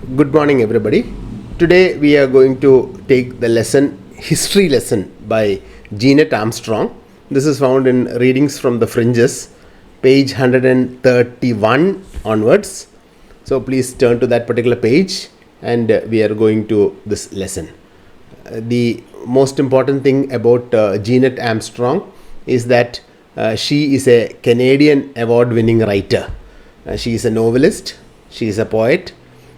Good morning, everybody. Today we are going to take the history lesson by Jeanette Armstrong. This is found in Readings from the Fringes, page 131 onwards. So please turn to that particular page and we are going to this lesson. The most important thing about Jeanette Armstrong is that she is a Canadian award-winning writer. She is a novelist, she is a poet,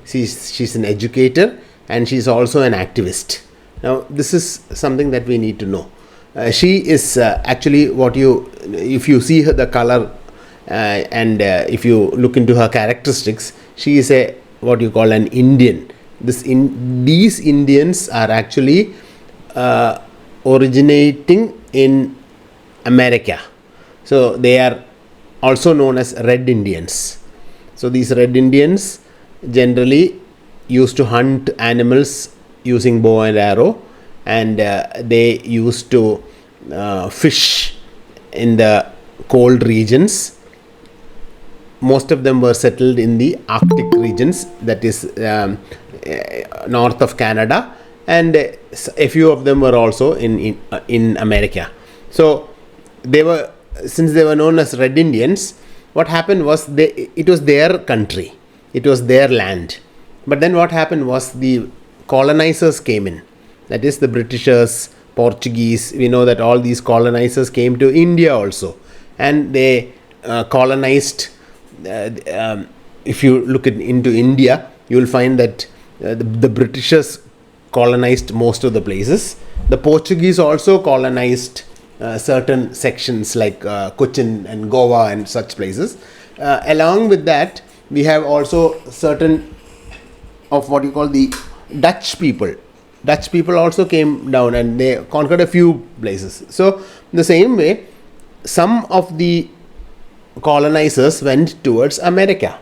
she's an educator, and she's also an activist. Now, this is something that we need to know. She is actually if you see the color and if you look into her characteristics, she is what you call an Indian. These Indians are actually originating in America. So they are also known as Red Indians. So these Red Indians generally used to hunt animals using bow and arrow, and they used to fish in the cold regions. Most of them were settled in the Arctic regions, that is north of Canada, and a few of them were also in America. So since they were known as Red Indians, what happened was it was their country, it was their land. But then what happened was the colonizers came in, that is the Britishers, Portuguese. We know that all these colonizers came to India also, and they colonized. If you look into India, you will find that the Britishers colonized most of the places. The Portuguese also colonized certain sections like Cochin and Goa and such places. Along with that, we have also certain of what you call the Dutch people. Dutch people also came down and they conquered a few places. So in the same way, some of the colonizers went towards America.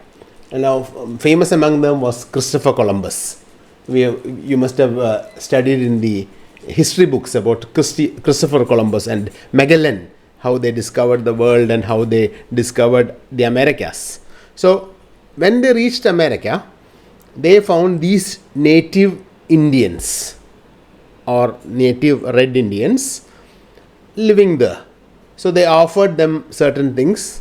And now famous among them was Christopher Columbus. You must have studied in the history books about Christopher Columbus and Magellan, how they discovered the world and how they discovered the Americas. So when they reached America, they found these native Indians or native Red Indians living there. So they offered them certain things,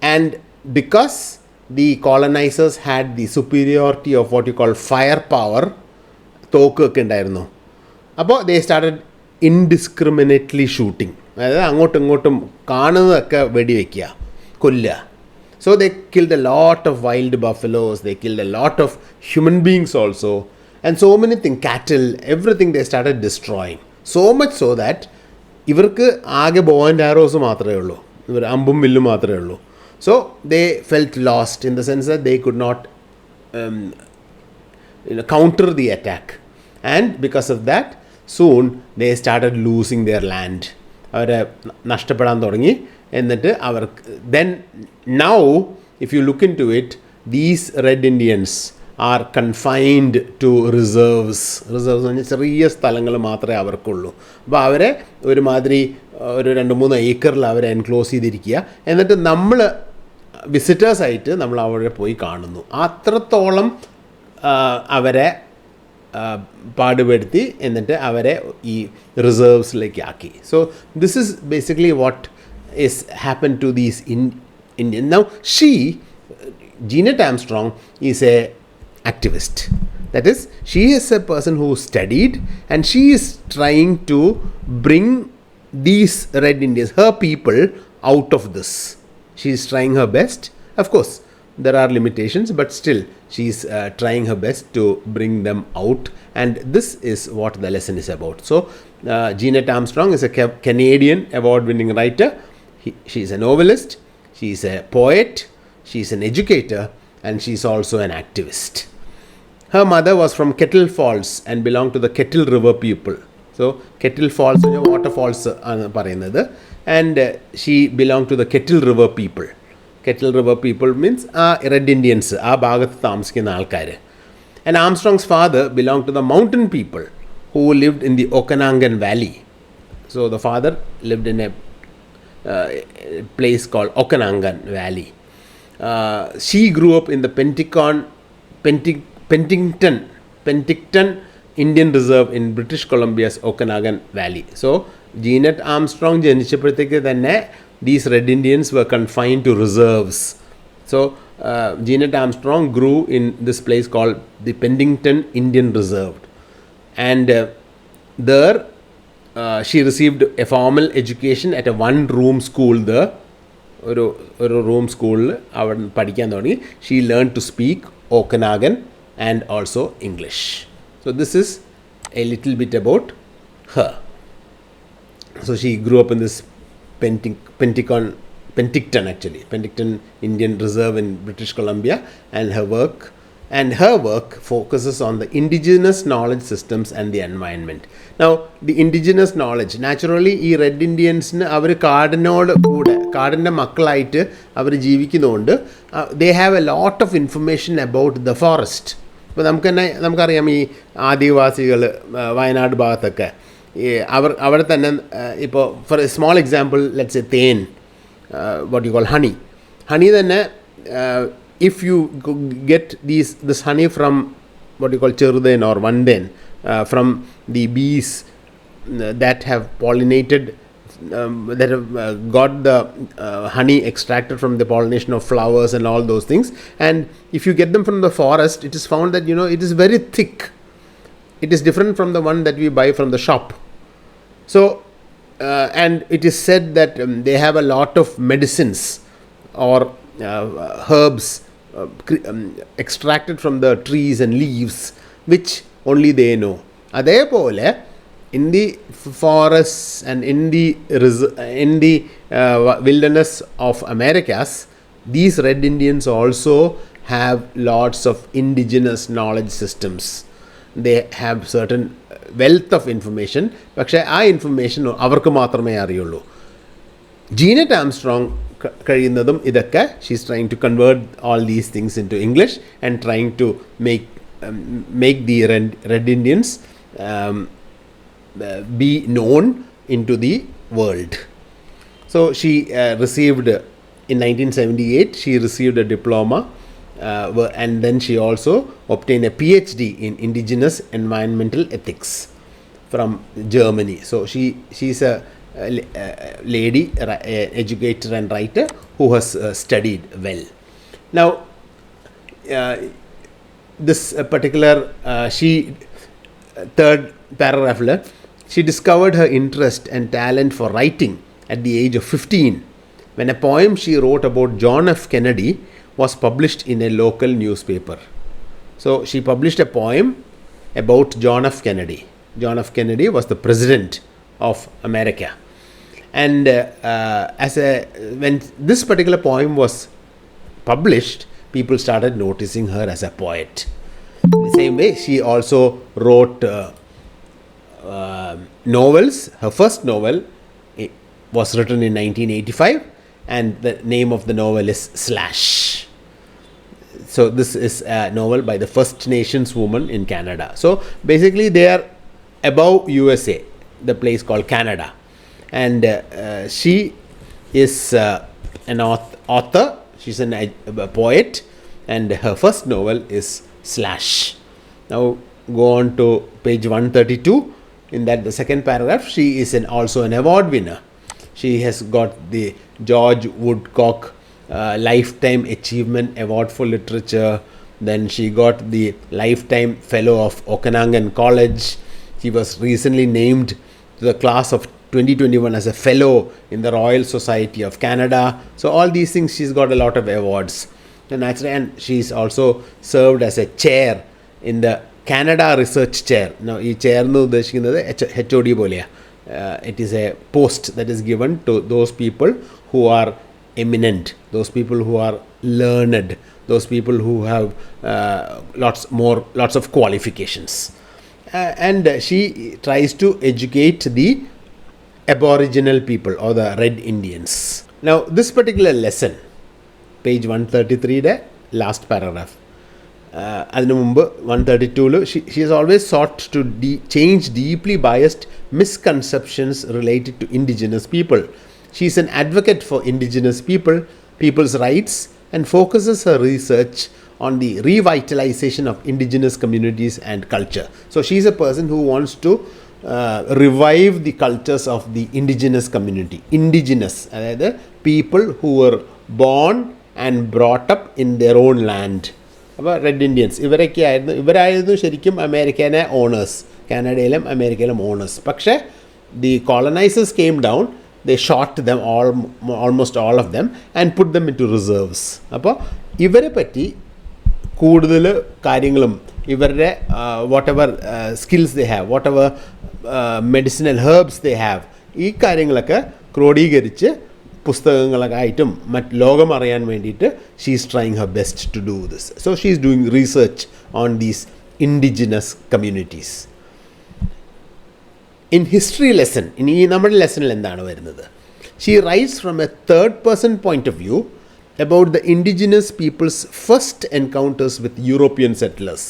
and because the colonizers had the superiority of what you call firepower, തോക്കൊക്കെ ഉണ്ടായിരുന്നു, അപ്പോൾ they started indiscriminately shooting. അതായത് അങ്ങോട്ടും ഇങ്ങോട്ടും കാണുന്നതൊക്കെ വെടിവെക്കുക, കൊല്ലുക. So they killed a lot of wild buffaloes, they killed a lot of human beings also, and so many things, cattle, everything they started destroying. So much so that ഇവർക്ക് ആകെ bow and arrows മാത്രമേ ഉള്ളൂ, ഇവർ അമ്പും വില്ലും മാത്രമേ ഉള്ളൂ. So they felt lost in the sense that they could not counter the attack, and because of that soon they started losing their land. അവരെ നഷ്ടപ്പെടാൻ തുടങ്ങി. എന്നിട്ട് then now if you look into it, these Red Indians are confined to reserves എന്ന് പറഞ്ഞാൽ ചെറിയ സ്ഥലങ്ങൾ മാത്രമേ അവർക്കുള്ളൂ. അപ്പോൾ അവരെ ഒരുമാതിരി ഒരു 2-3 ഏക്കറിൽ അവരെ എൻക്ലോസ് ചെയ്തിരിക്കുക. എന്നിട്ട് നമ്മൾ വിസിറ്റേഴ്സായിട്ട് നമ്മൾ അവിടെ പോയി കാണുന്നു. അത്രത്തോളം അവരെ പാടുപെടുത്തി എന്നിട്ട് അവരെ ഈ റിസർവ്സിലേക്ക് ആക്കി. So this is basically what is happened to these Indians. Now Jeanette Armstrong is a activist. That is, she is a person who studied and she is trying to bring these Red Indians, her people, out of this. She is trying her best. Of course, there are limitations, but still she is trying her best to bring them out, and this is what the lesson is about. So Jeanette Armstrong is a Canadian award-winning writer. She is a novelist, she is a poet, she is an educator, and she is also an activist. Her mother was from Kettle Falls and belonged to the Kettle River people. So Kettle Falls, waterfalls, and she belonged to the Kettle River people. Kettle River people means Red Indians, ആ ഭാഗത്ത് താമസിക്കുന്ന ആൾക്കാർ. And Armstrong's father belonged to the mountain people who lived in the Okanagan Valley. So the father lived in a place called Okanagan Valley. She grew up in the Penticton Penticton Indian Reserve in British Columbia's Okanagan Valley. So, Jeanette Armstrong ജനിച്ചപ്പോഴത്തേക്ക് തന്നെ these Red Indians were confined to reserves. So, Jeanette Armstrong grew in this place called the Penticton Indian Reserve. And there she received a formal education at a one-room school there. ഒരു room സ്കൂളിൽ അവിടെ പഠിക്കാൻ തുടങ്ങി. She learned to speak Okanagan and also English. So this is a little bit about her. So she grew up in this Penticton Indian Reserve in British Columbia, and her work focuses on the indigenous knowledge systems and the environment. Now, the indigenous knowledge, naturally, ഈ red ഇന്ത്യൻസിന് അവർ കാടിൻ്റെ മക്കളായിട്ട് അവർ ജീവിക്കുന്നതുകൊണ്ട് they have a lot of information about the forest. ഇപ്പോൾ നമുക്കറിയാം ഈ ആദിവാസികൾ വയനാട് ഭാഗത്തൊക്കെ അവിടെ തന്നെ ഇപ്പോൾ for a small example let's a then, what you call honey തന്നെ if you get this honey from what you call ചെറുതേൻ or വൻതേൻ from the bees that have pollinated that have got the honey extracted from the pollination of flowers and all those things, and if you get them from the forest, it is found that it is very thick. It is different from the one that we buy from the shop. So and it is said that they have a lot of medicines or herbs extracted from the trees and leaves which only they know. Adepole in the forests and in the wilderness of Americas, these Red Indians also have lots of indigenous knowledge systems. They have certain wealth of information, പക്ഷേ ആ information അവർക്ക് മാത്രമേ അറിയുള്ളൂ. Jeenet Armstrong കഴിയുന്നതും ഇതൊക്കെ she's trying to convert all these things into English and trying to make the Red Indians be known into the world. So she received in 1978 she received a diploma and then she also obtained a PhD in indigenous environmental ethics from Germany. So she's a lady educator and writer who has studied well. Now this particular third paragraph, she discovered her interest and talent for writing at the age of 15 when a poem she wrote about John F. Kennedy was published in a local newspaper. So she published a poem about John F. Kennedy. John F. Kennedy was the president of America, and when this particular poem was published, people started noticing her as a poet. In the same way, she also wrote novels. Her first novel was written in 1985, and the name of the novel is Slash. So this is a novel by the First Nations woman in Canada. So basically they are above USA, the place called Canada, and she is an author. She's a poet, and her first novel is Slash. Now go on to page 132. In that, the second paragraph, she is also an award winner. She has got the George Woodcock Lifetime Achievement Award for Literature. Then she got the Lifetime Fellow of Okanagan College. She was recently named to the class of 2021 as a fellow in the Royal Society of Canada. So all these things, she's got a lot of awards. And she's also served as a chair in the Canada Research Chair. Now, this chair nu udheshikkunnathu HOD poleya. It is a post that is given to those people who are eminent, those people who are learned, those people who have lots of qualifications. And she tries to educate the Aboriginal people or the Red Indians. Now, this particular lesson, page 133 last paragraph, അതിനു മുമ്പ് 132 she has always sought to change deeply biased misconceptions related to indigenous people. She is an advocate for indigenous people's rights, and focuses her research on the revitalization of indigenous communities and culture. So she is a person who wants to revive the cultures of the indigenous community. Indigenous, അതായത് people who were born and brought up in their own land. അപ്പോൾ red Indians ഇവരായിരുന്നു ശരിക്കും അമേരിക്കയിലെ owners, കാനഡയിലും അമേരിക്കയിലും owners. പക്ഷേ the colonizers came down, they shot them almost all of them and put them into reserves. അപ്പോൾ ഇവരെ പറ്റി കൂടുതൽ കാര്യങ്ങളും ഇവരുടെ whatever skills they have, whatever medicinal herbs they have, ഈ കാര്യങ്ങളൊക്കെ ക്രോഡീകരിച്ച് പുസ്തകങ്ങളൊക്കെ ആയിട്ടും മറ്റ് ലോകം അറിയാൻ വേണ്ടിയിട്ട് she is trying her best to do this. So she is doing research on these indigenous communities. In history lesson, ഇനി നമ്മുടെ ലെസണിൽ എന്താണ് വരുന്നത്? She writes from a third person point of view about the indigenous people's first encounters with European settlers.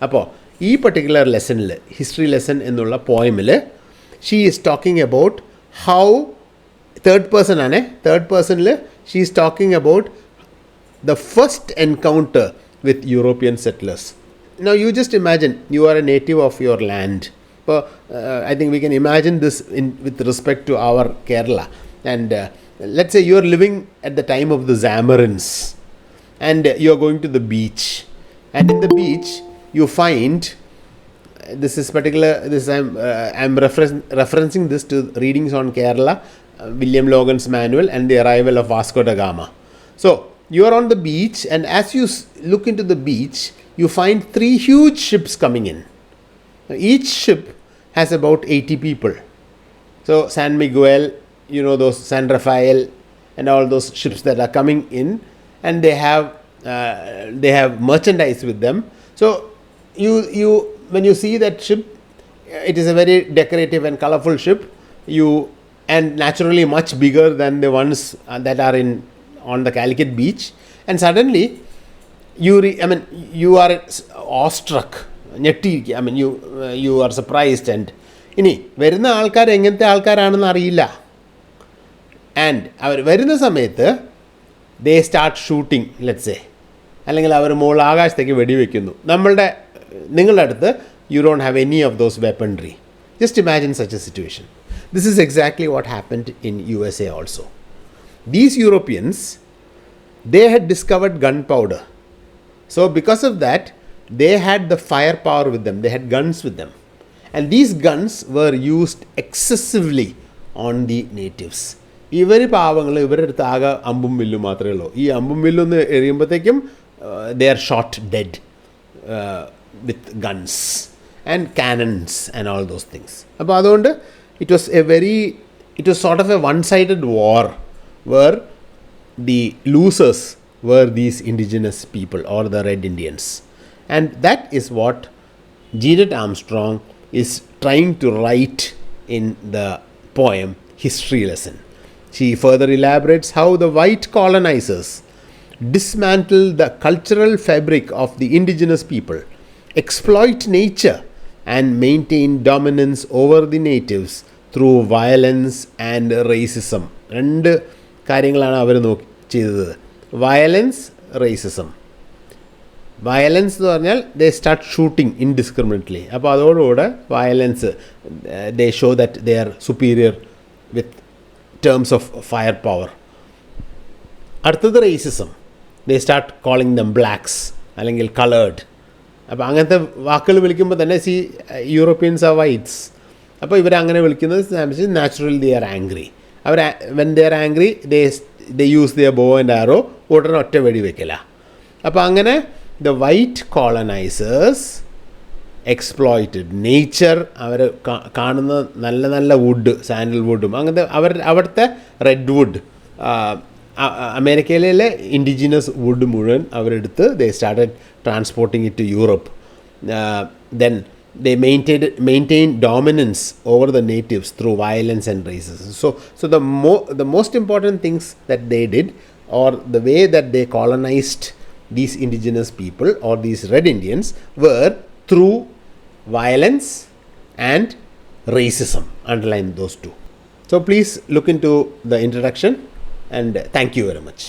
അപ്പോൾ ഈ particular ലെസണിൽ, history lesson എന്നുള്ള പോയമിൽ, she is talking about how, third person ആണ്, തേർഡ് പേഴ്സണിൽ she is talking about the first encounter with European settlers. Now you just imagine you are a native of your land. I think we can imagine this with respect to our Kerala. And let's say you are living at the time of the Zamarins and you are going to the beach. And in the beach you find, this is particular, this I'm referencing this to readings on Kerala, William Logan's manual and the arrival of Vasco da Gama. So you are on the beach, and as you look into the beach, you find 3 huge ships coming in. Each ship has about 80 people. So San Miguel, you know, those San Rafael and all those ships that are coming in, and they have merchandise with them. So you when you see that ship, it is a very decorative and colorful ship, and naturally much bigger than the ones that are on the Calicut beach. And suddenly you are awestruck, ഞെട്ടിയിരിക്കുക. you are surprised. And ഇനി വരുന്ന ആൾക്കാർ എങ്ങനത്തെ ആൾക്കാരാണെന്ന് അറിയില്ല. And അവർ വരുന്ന സമയത്ത് they start shooting, let's say, അല്ലെങ്കിൽ അവർ മുകളിൽ ആകാശത്തേക്ക് വെടിവെക്കുന്നു. നിങ്ങളുടെ അടുത്ത് you don't have any of those weaponry. Just imagine such a situation. This is exactly what happened in USA also. These Europeans, they had discovered gunpowder. So because of that, they had the firepower with them. They had guns with them. And these guns were used excessively on the natives. ഇവർ പാവങ്ങൾ, ഇവരുടെ അടുത്ത് ആകെ അമ്പും വില്ലും മാത്രമേ ഉള്ളൂ. ഈ അമ്പും വില്ലൊന്ന് എറിയുമ്പോഴത്തേക്കും they are shot dead with guns and cannons and all those things. അപ്പോൾ അതുകൊണ്ട് it was sort of a one-sided war where the losers were these indigenous people or the Red Indians. And that is what Jeanette Armstrong is trying to write in the poem History Lesson. She further elaborates how the white colonizers dismantle the cultural fabric of the indigenous people, exploit nature, and maintain dominance over the natives through violence and racism. രണ്ട് കാര്യങ്ങളാണ് അവർ ചെയ്തത്. Violence, racism. Violence എന്ന് പറഞ്ഞാൽ ദേ start shooting indiscriminately. അപ്പോൾ അതോടുകൂടെ violence, they show that they are superior with terms of fire power. അടുത്തത് racism. They start calling them blacks അല്ലെങ്കിൽ coloured. അപ്പോൾ അങ്ങനത്തെ വാക്കുകൾ വിളിക്കുമ്പോൾ തന്നെ യൂറോപ്യൻസ് ആർ വൈറ്റ്സ്. അപ്പോൾ ഇവരങ്ങനെ വിളിക്കുന്നത് naturally they are angry. When they are angry they use their bow and arrow, ഉടനെ ഒറ്റ വെടി വെക്കില്ല. അപ്പോൾ അങ്ങനെ the white colonizers exploited nature. അവർ കാണുന്ന നല്ല നല്ല വുഡ്, സാൻഡൽ വുഡും അങ്ങനത്തെ അവിടുത്തെ റെഡ് വുഡ്, അമേരിക്കയിലെ ഇൻഡിജിനസ് വുഡ് മുഴുവൻ അവരെടുത്ത് they started transporting it to Europe. Then they maintained dominance over the natives through violence and racism. So the most important things that they did, or the way that they colonized these indigenous people or these Red Indians, were through violence and racism. Underline those two. So please look into the introduction, and thank you very much.